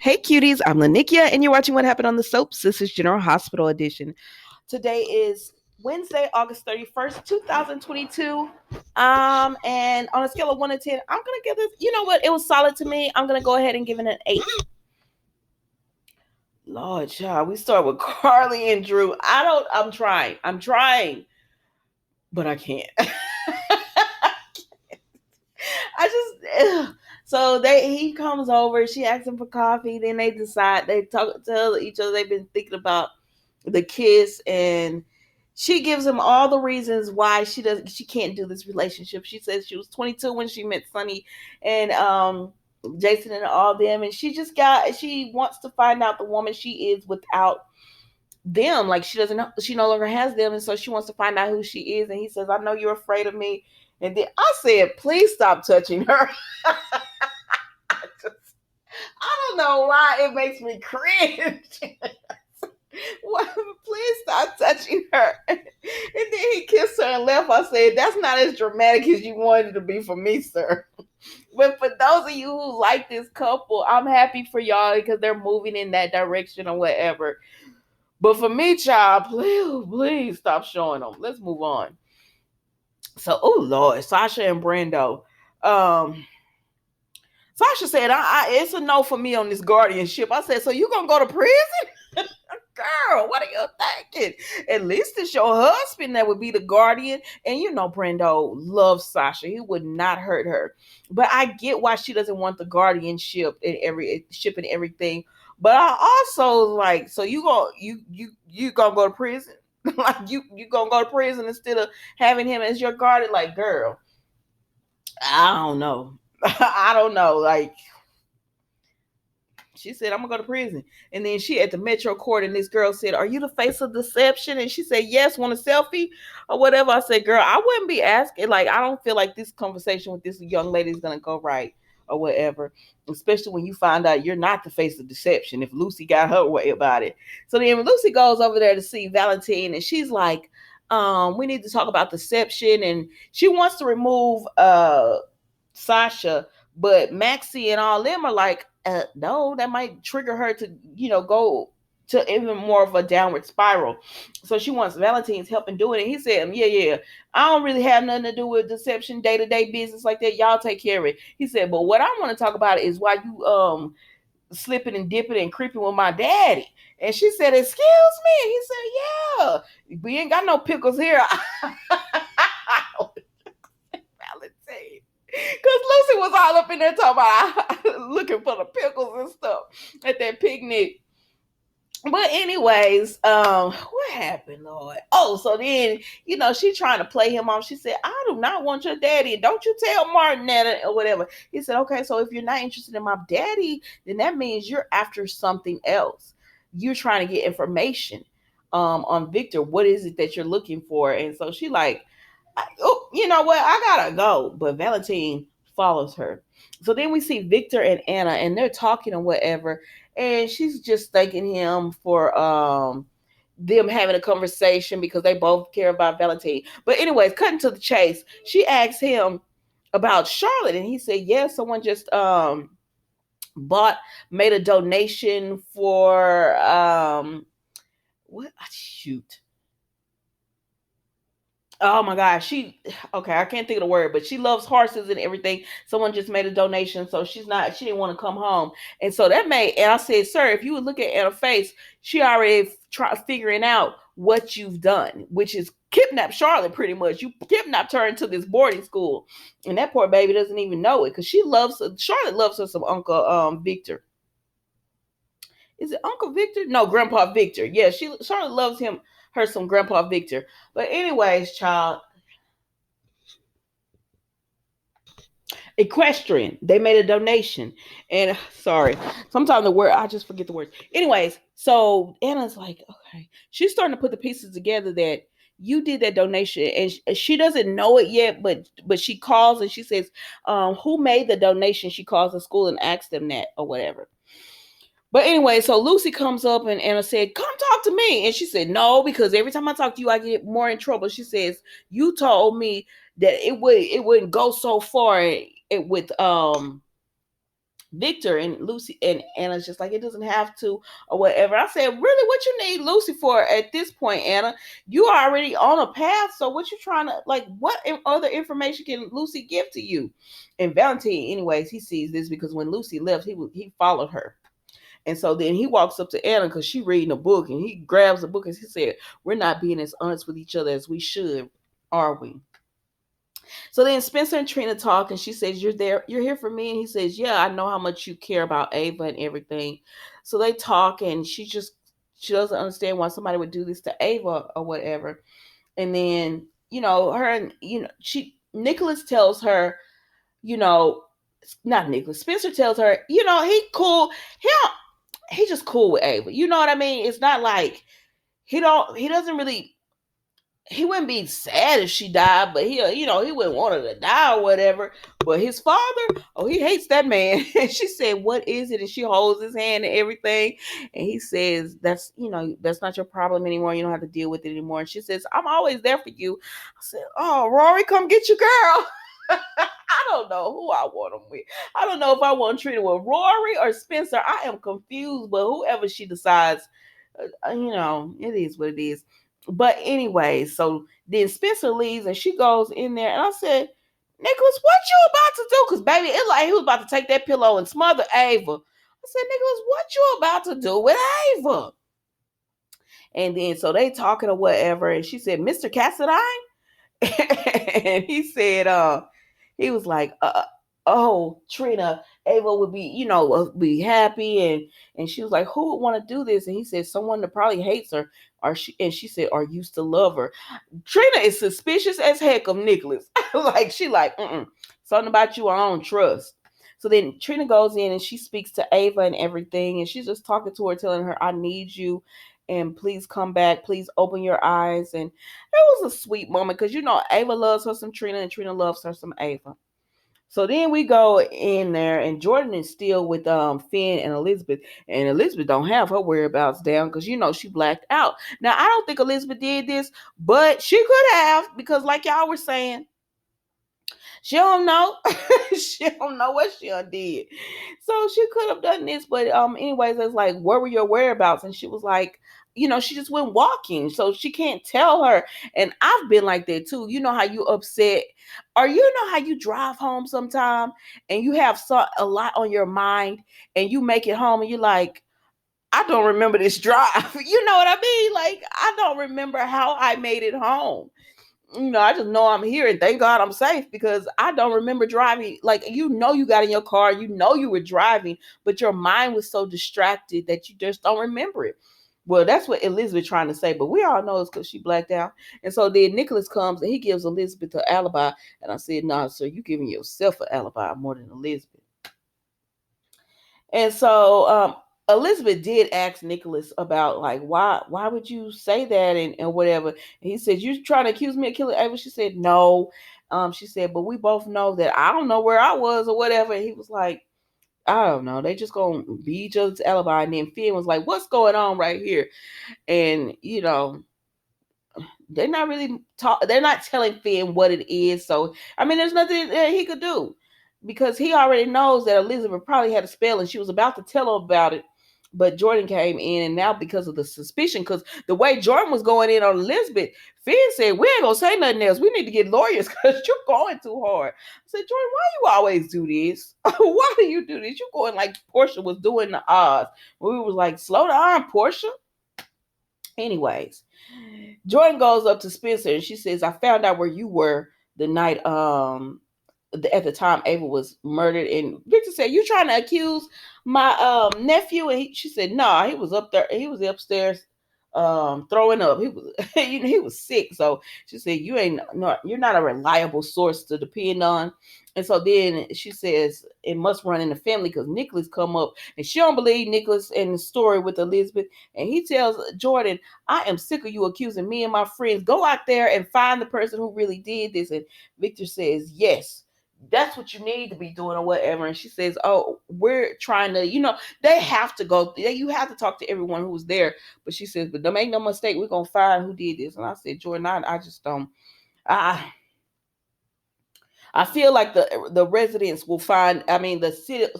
Hey cuties, I'm Lanikia and you're watching What Happened on the Soaps. This is General Hospital Edition. Today is Wednesday, August 31st, 2022. And on a scale of 1 to 10, I'm gonna give this, you know what? It was solid to me. I'm gonna go ahead and give it an 8. Lord child, we start with Carly and Drew. I'm trying, but I can't. I just so he comes over, she asks him for coffee, then they decide they tell each other they've been thinking about the kiss, and she gives him all the reasons why she can't do this relationship. She says she was 22 when she met Sonny and Jason and all them, and she wants to find out the woman she is without them. Like she no longer has them, and so she wants to find out who she is. And he says, I know you're afraid of me. And then I said, please stop touching her. I don't know why it makes me cringe. Please stop touching her. And then he kissed her and left. I said, that's not as dramatic as you wanted it to be for me, sir. But for those of you who like this couple, I'm happy for y'all because they're moving in that direction or whatever. But for me, child, please stop showing them. Let's move on. So, oh Lord, Sasha and Brando. Sasha said, it's a no for me on this guardianship. I said, so you gonna go to prison? Girl, what are you thinking? At least it's your husband that would be the guardian. And you know, Brando loves Sasha. He would not hurt her. But I get why she doesn't want the guardianship and everything. But I also like, so you gonna go to prison? Like you gonna go to prison instead of having him as your guardian? Like, girl, I don't know. I don't know. Like, she said, I'm gonna go to prison. And then she at the Metro Court, and this girl said, are you the face of deception? And she said, yes, want a selfie or whatever. I said, girl, I wouldn't be asking. Like, I don't feel like this conversation with this young lady is gonna go right or whatever. Especially when you find out you're not the face of deception, if Lucy got her way about it. So then Lucy goes over there to see Valentine, and she's like, we need to talk about deception. And she wants to remove Sasha, but Maxie and all them are like, no, that might trigger her to, go to even more of a downward spiral. So she wants Valentine's help in doing it. He said, yeah, I don't really have nothing to do with deception, day-to-day business like that. Y'all take care of it. He said, but what I want to talk about is why you slipping and dipping and creeping with my daddy. And she said, excuse me. He said, yeah, we ain't got no pickles here. Valentine. Because Lucy was all up in there talking about looking for the pickles and stuff at that picnic. But anyways, what happened, Lord? Oh, so then, she trying to play him off. She said, I do not want your daddy. Don't you tell Martin that or whatever. He said, okay, so if you're not interested in my daddy, then that means you're after something else. You're trying to get information on Victor. What is it that you're looking for? And so she like, oh, you know what? I gotta go. But Valentine follows her. So then we see Victor and Anna, and they're talking or whatever, and she's just thanking him for them having a conversation because they both care about Valentine. But anyways, cutting to the chase, she asks him about Charlotte, and he said, "Yes, someone just made a donation for what? Shoot." Oh my gosh, I can't think of the word, but she loves horses and everything. Someone just made a donation, so she didn't want to come home. And so and I said, sir, if you would look at Anna's face, she already figuring out what you've done, which is kidnap Charlotte pretty much. You kidnapped her into this boarding school. And that poor baby doesn't even know it because Charlotte loves her some Uncle Victor. Is it Uncle Victor? No, Grandpa Victor. Yeah, Charlotte loves her some Grandpa Victor. But anyways, child, Equestrian, they made a donation. And sorry, sometimes I just forget the words. Anyways, so Anna's like, okay. She's starting to put the pieces together that you did that donation, and she doesn't know it yet, but she calls and she says, who made the donation? She calls the school and asks them that or whatever. But anyway, so Lucy comes up and Anna said, come talk to me. And she said, no, because every time I talk to you, I get more in trouble. She says, you told me that it wouldn't go so far with Victor and Lucy and Anna's just like, it doesn't have to or whatever. I said, really, what you need Lucy for at this point, Anna? You are already on a path, so what you trying to, like, what other information can Lucy give to you? And Valentine, anyways, he sees this because when Lucy left, he followed her. And so then he walks up to Anna because she reading a book, and he grabs a book and he said, we're not being as honest with each other as we should, are we? So then Spencer and Trina talk, and she says, you're here for me. And he says, yeah, I know how much you care about Ava and everything. So they talk, and she doesn't understand why somebody would do this to Ava or whatever. And then, her and, Nicholas tells her, you know, not Nicholas, Spencer tells her, he cool. He just cool with Ava. You know what I mean? It's not like he doesn't really, he wouldn't be sad if she died, but he wouldn't want her to die or whatever. But his father, oh, he hates that man. And she said, what is it? And she holds his hand and everything. And he says, that's not your problem anymore. You don't have to deal with it anymore. And she says, I'm always there for you. I said, oh, Rory, come get your girl. I don't know who I want him with. I don't know if I want to treat her with Rory or Spencer. I am confused, but whoever she decides, it is what it is. But anyway, so then Spencer leaves and she goes in there, and I said, Nicholas, what you about to do? Because baby, it like he was about to take that pillow and smother Ava. I said, Nicholas, what you about to do with Ava? And then so they talking or whatever, and she said, Mr. Cassadine? And he said, he was like, oh, Trina, Ava would be happy, and she was like, who would want to do this? And he said, someone that probably hates her, and she said, or used to love her. Trina is suspicious as heck of Nicholas. Like, she like, something about you I don't trust. So then Trina goes in and she speaks to Ava and everything, and she's just talking to her, telling her, I need you, and please come back, please open your eyes. And it was a sweet moment because Ava loves her some Trina, and Trina loves her some Ava. So then we go in there, and Jordan is still with Finn and Elizabeth, and Elizabeth don't have her whereabouts down because she blacked out. Now I don't think Elizabeth did this, but she could have, because like y'all were saying, she don't know. She don't know what she did. So she could have done this, but anyways, it's like, where were your whereabouts? And she was like, she just went walking, so she can't tell her. And I've been like that too. You know how you upset, or how you drive home sometime and you have a lot on your mind, and you make it home and you're like, I don't remember this drive. You know what I mean? Like, I don't remember how I made it home. I just know I'm here, and thank God I'm safe, because I don't remember driving. Like, you got in your car, you were driving, but your mind was so distracted that you just don't remember it. Well, that's what Elizabeth trying to say, but we all know it's because she blacked out. And so then Nicholas comes and he gives Elizabeth an alibi, and I said, "Nah, sir, you giving yourself an alibi more than Elizabeth." And so Elizabeth did ask Nicholas about, like, why would you say that, and whatever. And he said, you trying to accuse me of killing Ava? She said, no. She said, but we both know that I don't know where I was or whatever. And he was like, I don't know. They just gonna be each other's alibi. And then Finn was like, what's going on right here? And they're not really they're not telling Finn what it is. So I mean, there's nothing that he could do, because he already knows that Elizabeth probably had a spell, and she was about to tell him about it. But Jordan came in, and now because of the suspicion, because the way Jordan was going in on Elizabeth, Finn said, we ain't gonna say nothing else. We need to get lawyers because you're going too hard. I said, Jordan, why you always do this? Why do you do this? You going like Portia was doing the Oz. We was like, slow down, Portia. Anyways, Jordan goes up to Spencer and she says, I found out where you were the night at the time Ava was murdered. And Victor said, you trying to accuse my nephew? And she said, nah, he was up there. He was upstairs throwing up. He was he was sick. So she said, you're not a reliable source to depend on. And so then she says, it must run in the family because Nicholas come up, and she don't believe Nicholas in the story with Elizabeth. And he tells Jordan, I am sick of you accusing me and my friends. Go out there and find the person who really did this. And Victor says, yes, that's what you need to be doing or whatever. And she says, oh, we're trying to, they have to go, you have to talk to everyone who was there. But she says, but don't make no mistake, we're going to find who did this. And I said, Jordan, I just don't, I I feel like the residents will find. I mean, the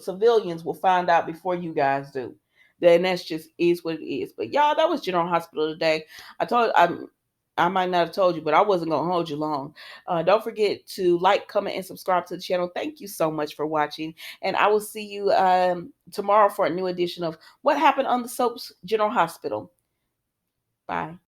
civilians will find out before you guys do. Then that's just is what it is. But y'all, that was General Hospital today. I might not have told you, but I wasn't gonna hold you long. Don't forget to like, comment, and subscribe to the channel. Thank you so much for watching, and I will see you tomorrow for a new edition of What Happened on the Soaps General Hospital. Bye.